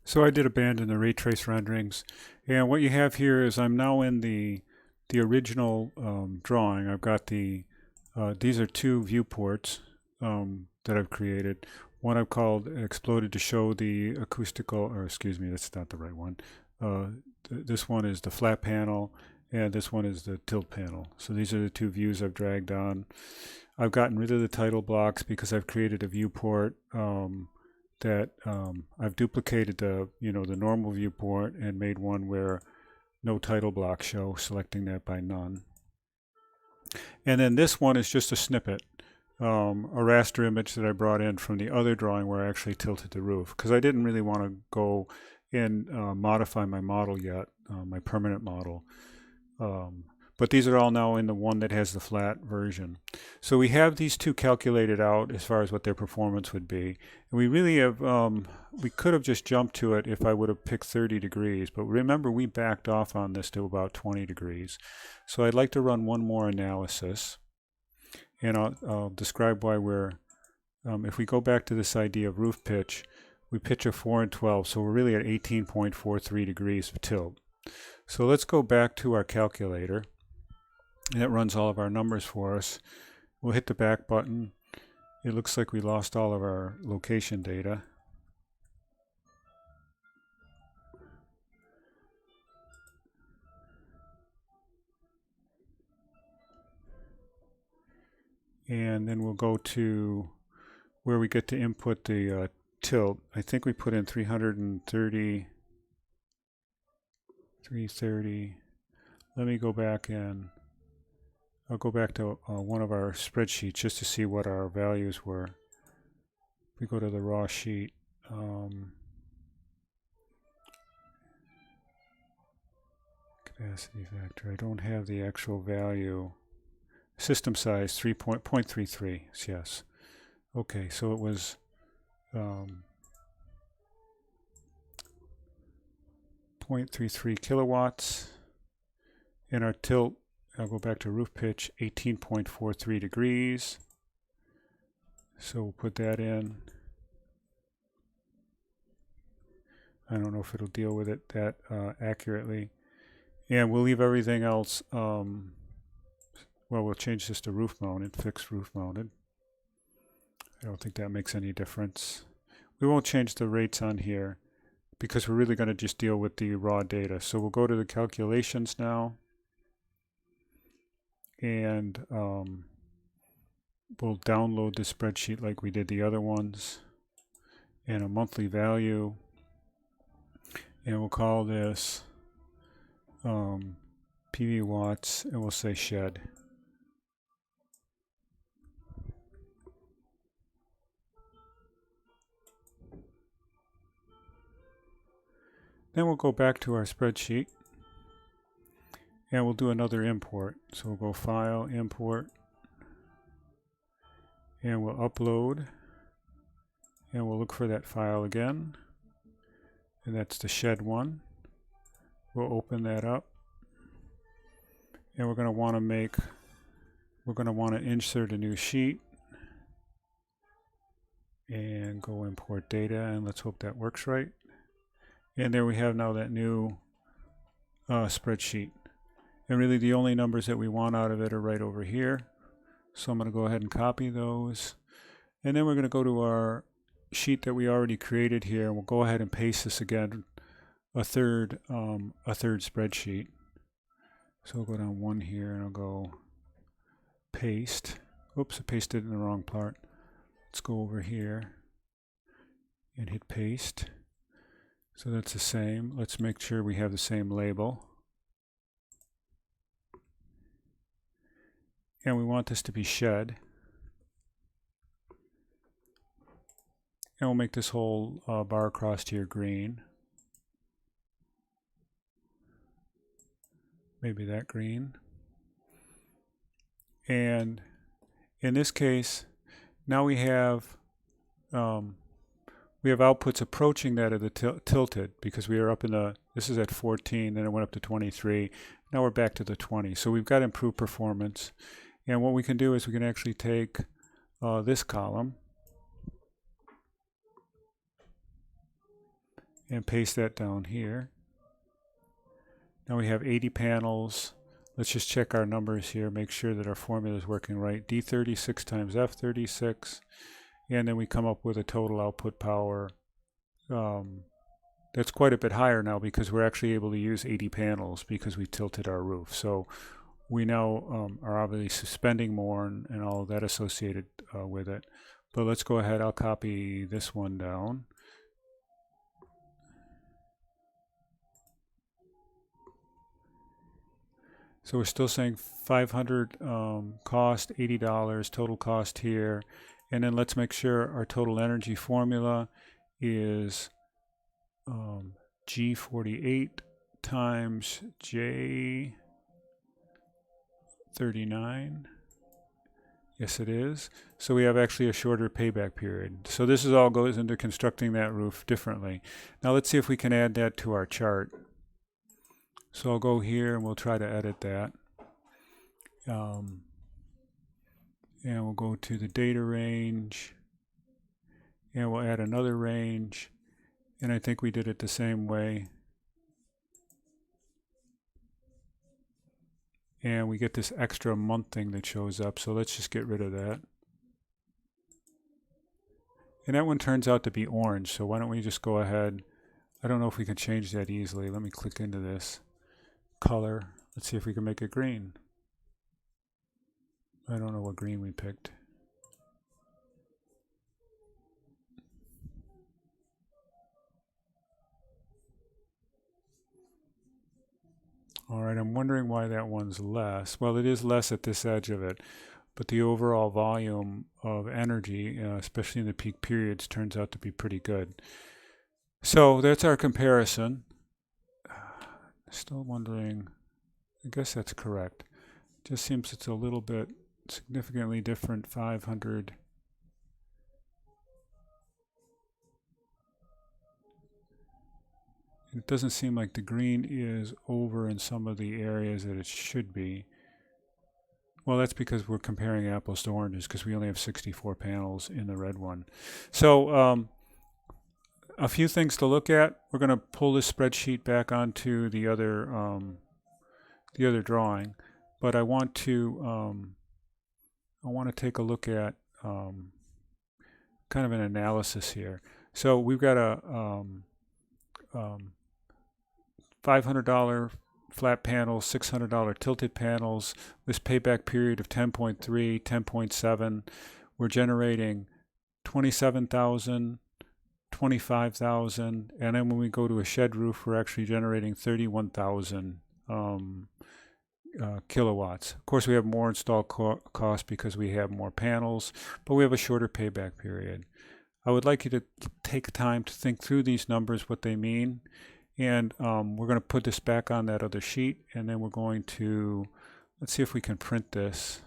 So I did abandon the ray trace renderings, and what you have here is I'm now in the original drawing. I've got these are two viewports that I've created. One I've called exploded to show the acoustical, or excuse me, that's not the right one. This one is the flat panel, and this one is the tilt panel. So these are the two views I've dragged on. I've gotten rid of the title blocks because I've created a viewport that I've duplicated the normal viewport and made one where no title block show, selecting that by none. And then this one is just a snippet, a raster image that I brought in from the other drawing where I actually tilted the roof, because I didn't really want to go and modify my model yet, my permanent model. But these are all now in the one that has the flat version. So we have these two calculated out as far as what their performance would be. And we really have, we could have just jumped to it if I would have picked 30 degrees. But remember, we backed off on this to about 20 degrees. So I'd like to run one more analysis. And I'll describe why we're, if we go back to this idea of roof pitch, we pitch a 4 and 12. So we're really at 18.43 degrees of tilt. So let's go back to our calculator. And it runs all of our numbers for us. We'll hit the back button. It looks like we lost all of our location data. And then we'll go to where we get to input the tilt. I think we put in 330. Let me go back and I'll go back to one of our spreadsheets just to see what our values were. We go to the raw sheet. Capacity factor. I don't have the actual value. System size 0.33. Yes. Okay, so it was 0.33 kilowatts. And our tilt, I'll go back to roof pitch, 18.43 degrees. So we'll put that in. I don't know if it'll deal with it that accurately. And we'll leave everything else, well, we'll change this to roof mounted, fixed roof mounted. I don't think that makes any difference. We won't change the rates on here because we're really going to just deal with the raw data. So we'll go to the calculations now. And we'll download the spreadsheet like we did the other ones, and a monthly value, and we'll call this PV watts, and we'll say shed. Then we'll go back to our spreadsheet. And we'll do another import. So we'll go File, Import, and we'll upload, and we'll look for that file again, and that's the shed one. We'll open that up, and we're going to want to insert a new sheet, and go import data, and let's hope that works right. And there we have now that new spreadsheet. And really the only numbers that we want out of it are right over here. So I'm going to go ahead and copy those. And then we're going to go to our sheet that we already created here. And we'll go ahead and paste this again, a third spreadsheet. So I'll go down one here and I'll go paste. Oops, I pasted in the wrong part. Let's go over here and hit paste. So that's the same. Let's make sure we have the same label. And we want this to be shed. And we'll make this whole bar across here green. Maybe that green. And in this case, now we have outputs approaching that of the tilted, because we are up in the, this is at 14, then it went up to 23. Now we're back to the 20. So we've got improved performance. And what we can do is we can actually take this column and paste that down here. Now we have 80 panels. Let's just check our numbers here, make sure that our formula is working right. D36 times F36, and then we come up with a total output power. That's quite a bit higher now because we're actually able to use 80 panels because we tilted our roof. So we now are obviously spending more and all of that associated with it. But let's go ahead, I'll copy this one down. So we're still saying 500 cost, $80 total cost here. And then let's make sure our total energy formula is G48 times J39. Yes, it is. So we have actually a shorter payback period. So this is all goes into constructing that roof differently. Now let's see if we can add that to our chart. So I'll go here and we'll try to edit that. And we'll go to the data range and we'll add another range. And I think we did it the same way. And we get this extra month thing that shows up. So let's just get rid of that. And that one turns out to be orange. So why don't we just go ahead. I don't know if we can change that easily. Let me click into this. Color. Let's see if we can make it green. I don't know what green we picked. All right, I'm wondering why that one's less. Well, it is less at this edge of it, but the overall volume of energy, especially in the peak periods, turns out to be pretty good. So that's our comparison. Still wondering, I guess that's correct. Just seems it's a little bit significantly different, 500. It doesn't seem like the green is over in some of the areas that it should be. Well, that's because we're comparing apples to oranges because we only have 64 panels in the red one. So a few things to look at. We're going to pull this spreadsheet back onto the other drawing, but I want to take a look at kind of an analysis here. So we've got a $500 flat panels, $600 tilted panels, this payback period of 10.3, 10.7. We're generating 27,000, 25,000, and then when we go to a shed roof, we're actually generating 31,000 kilowatts. Of course, we have more install cost because we have more panels, but we have a shorter payback period. I would like you to take time to think through these numbers, what they mean. And we're going to put this back on that other sheet, and then we're going to, let's see if we can print this.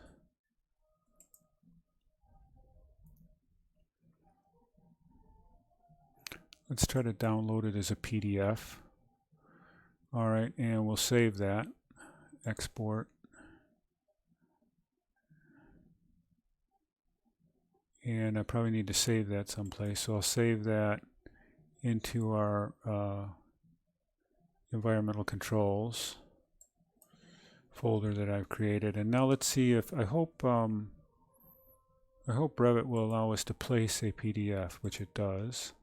Let's try to download it as a PDF. All right, and we'll save that, export. And I probably need to save that someplace, so I'll save that into our environmental controls folder that I've created. And now let's see if I hope Revit will allow us to place a PDF, which it does.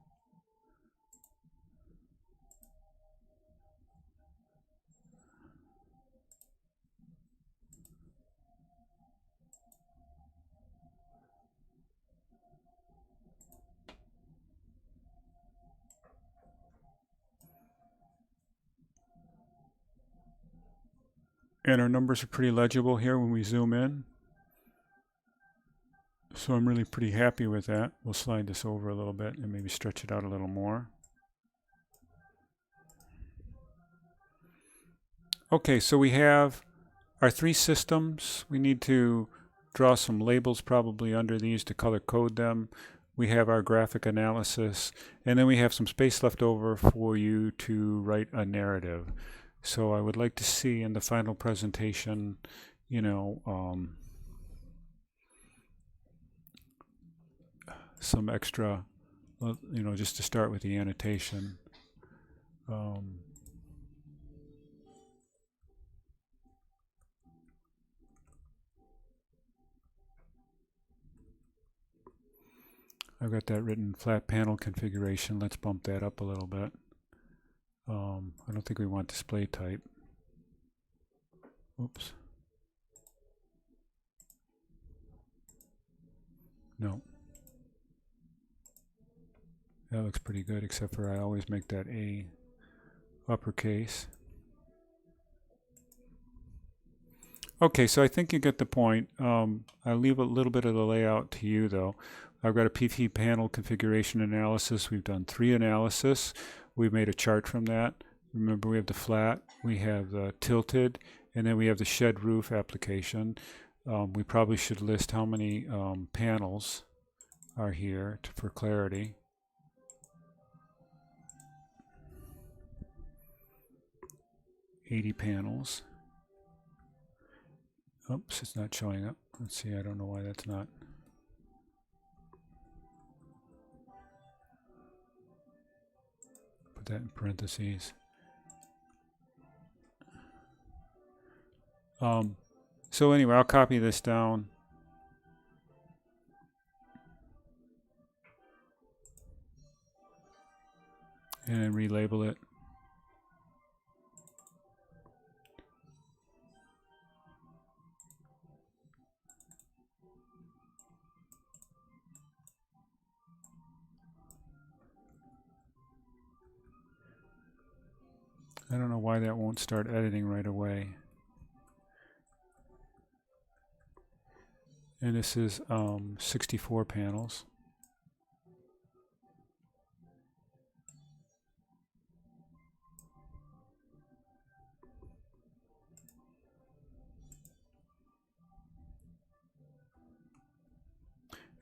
And our numbers are pretty legible here when we zoom in. So I'm really pretty happy with that. We'll slide this over a little bit and maybe stretch it out a little more. Okay, so we have our three systems. We need to draw some labels probably under these to color code them. We have our graphic analysis, and then we have some space left over for you to write a narrative. So I would like to see in the final presentation, you know, some extra, you know, just to start with the annotation. Um, I've got that written flat panel configuration. Let's bump that up a little bit. I don't think we want display type. Oops. No. That looks pretty good, except for I always make that A uppercase. Okay, so I think you get the point. I'll leave a little bit of the layout to you, though. I've got a PV panel configuration analysis. We've done 3 analysis. We've made a chart from that. Remember, we have the flat, we have the tilted, and then we have the shed roof application. We probably should list how many panels are here for clarity. $80 panels. Oops, it's not showing up. Let's see, I don't know why that's not. Put that in parentheses. So anyway, I'll copy this down. And then relabel it. I don't know why that won't start editing right away. And this is 64 panels.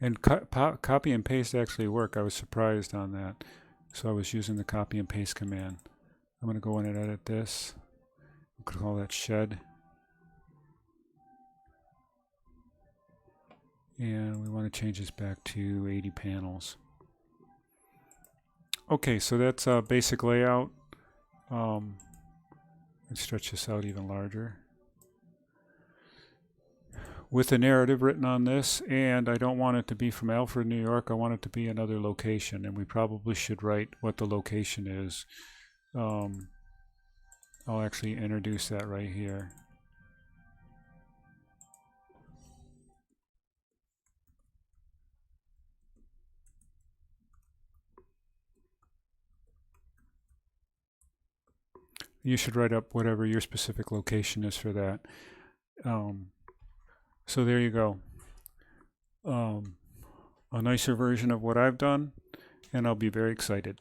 And copy and paste actually work. I was surprised on that. So I was using the copy and paste command. I'm going to go in and edit this. We could call that shed. And we want to change this back to 80 panels. Okay, so that's a basic layout. Let's stretch this out even larger. With a narrative written on this, and I don't want it to be from Alfred, New York. I want it to be another location, and we probably should write what the location is. I'll actually introduce that right here. You should write up whatever your specific location is for that. So there you go. A nicer version of what I've done, and I'll be very excited.